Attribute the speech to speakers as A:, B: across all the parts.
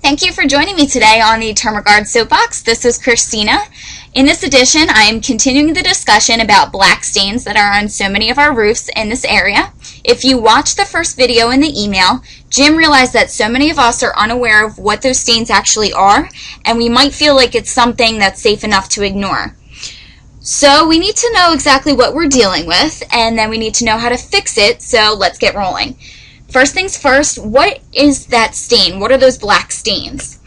A: Thank you for joining me today on the Termagard Soapbox. This is Christina. In this edition, I am continuing the discussion about black stains that are on so many of our roofs in this area. If you watched the first video in the email, Jim realized that so many of us are unaware of what those stains actually are, and we might feel like it's something that's safe enough to ignore. So we need to know exactly what we're dealing with, and then we need to know how to fix it, so let's get rolling. First things first, what is that stain? What are those black stains?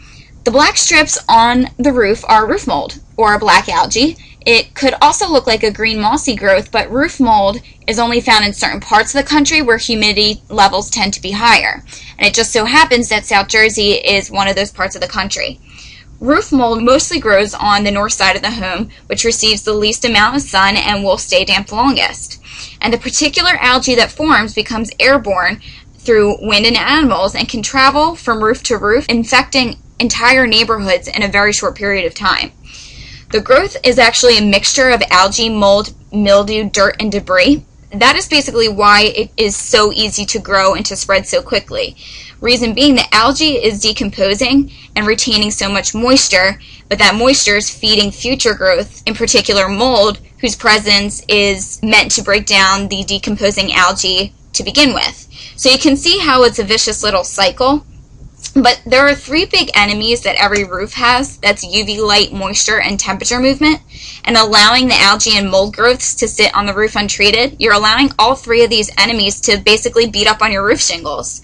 A: The black strips on the roof are roof mold or black algae. It could also look like a green mossy growth, but roof mold is only found in certain parts of the country where humidity levels tend to be higher. And it just so happens that South Jersey is one of those parts of the country. Roof mold mostly grows on the north side of the home, which receives the least amount of sun and will stay damp the longest. And the particular algae that forms becomes airborne through wind and animals and can travel from roof to roof, infecting entire neighborhoods in a very short period of time. The growth is actually a mixture of algae, mold, mildew, dirt, and debris. That is basically why it is so easy to grow and to spread so quickly. Reason being, the algae is decomposing and retaining so much moisture, but that moisture is feeding future growth, in particular mold, whose presence is meant to break down the decomposing algae to begin with. So you can see how it's a vicious little cycle. But there are three big enemies that every roof has. That's UV light, moisture, and temperature movement. And allowing the algae and mold growths to sit on the roof untreated, you're allowing all three of these enemies to basically beat up on your roof shingles.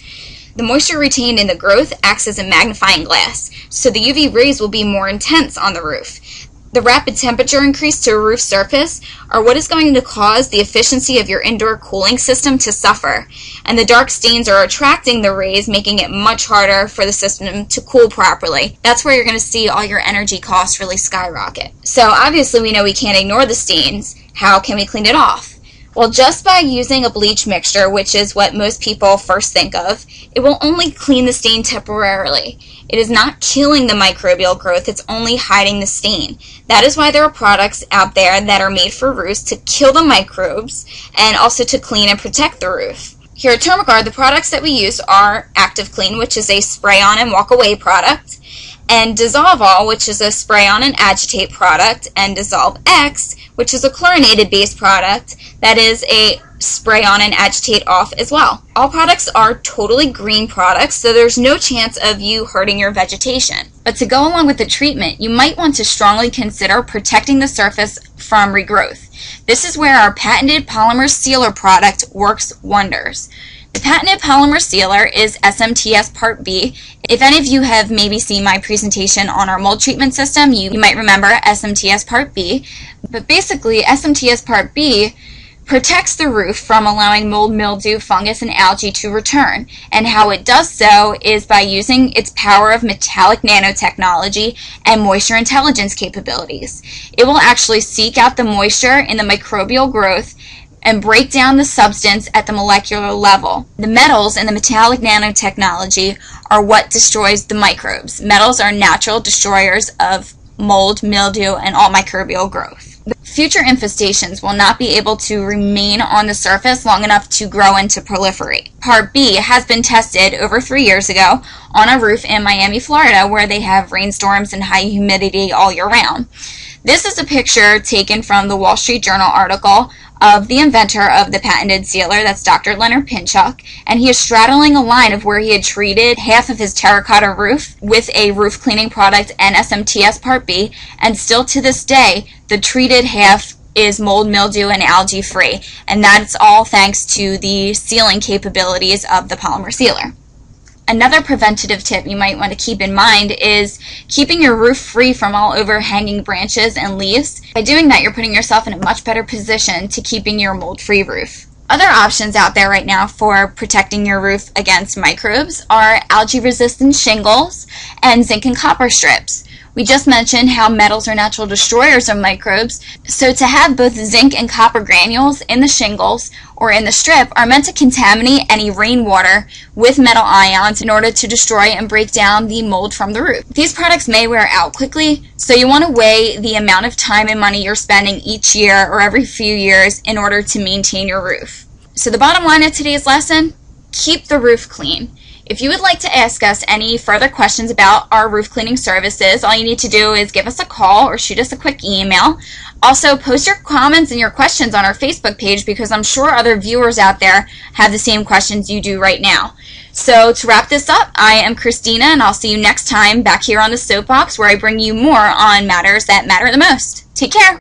A: The moisture retained in the growth acts as a magnifying glass, so the UV rays will be more intense on the roof. The rapid temperature increase to a roof surface are what is going to cause the efficiency of your indoor cooling system to suffer. And the dark stains are attracting the rays, making it much harder for the system to cool properly. That's where you're going to see all your energy costs really skyrocket. So obviously we know we can't ignore the stains. How can we clean it off? Well, just by using a bleach mixture, which is what most people first think of, it will only clean the stain temporarily. It is not killing the microbial growth, it's only hiding the stain. That is why there are products out there that are made for roofs to kill the microbes and also to clean and protect the roof. Here at Termagard, the products that we use are Active Clean, which is a spray-on and walk-away product, and Dissolve All, which is a spray-on and agitate product, and Dissolve X, which is a chlorinated-based product that is a spray-on and agitate off as well. All products are totally green products, so there's no chance of you hurting your vegetation. But to go along with the treatment, you might want to strongly consider protecting the surface from regrowth. This is where our patented polymer sealer product works wonders. The patented polymer sealer is SMTS Part B. If any of you have maybe seen my presentation on our mold treatment system, you might remember SMTS Part B. But basically, SMTS Part B protects the roof from allowing mold, mildew, fungus, and algae to return. And how it does so is by using its power of metallic nanotechnology and moisture intelligence capabilities. It will actually seek out the moisture in the microbial growth and break down the substance at the molecular level. The metals and the metallic nanotechnology are what destroys the microbes. Metals are natural destroyers of mold, mildew, and all microbial growth. Future infestations will not be able to remain on the surface long enough to grow and to proliferate. Part B has been tested over 3 years ago on a roof in Miami, Florida, where they have rainstorms and high humidity all year round. This is a picture taken from the Wall Street Journal article of the inventor of the patented sealer, that's Dr. Leonard Pinchuk, and he is straddling a line of where he had treated half of his terracotta roof with a roof cleaning product and SMTS Part B, and still to this day, the treated half is mold, mildew, and algae free, and that's all thanks to the sealing capabilities of the polymer sealer. Another preventative tip you might want to keep in mind is keeping your roof free from all overhanging branches and leaves. By doing that, you're putting yourself in a much better position to keeping your mold-free roof. Other options out there right now for protecting your roof against microbes are algae-resistant shingles and zinc and copper strips. We just mentioned how metals are natural destroyers of microbes, so to have both zinc and copper granules in the shingles or in the strip are meant to contaminate any rainwater with metal ions in order to destroy and break down the mold from the roof. These products may wear out quickly, so you want to weigh the amount of time and money you're spending each year or every few years in order to maintain your roof. So the bottom line of today's lesson, keep the roof clean. If you would like to ask us any further questions about our roof cleaning services, all you need to do is give us a call or shoot us a quick email. Also, post your comments and your questions on our Facebook page because I'm sure other viewers out there have the same questions you do right now. So to wrap this up, I am Christina, and I'll see you next time back here on the Soapbox, where I bring you more on matters that matter the most. Take care.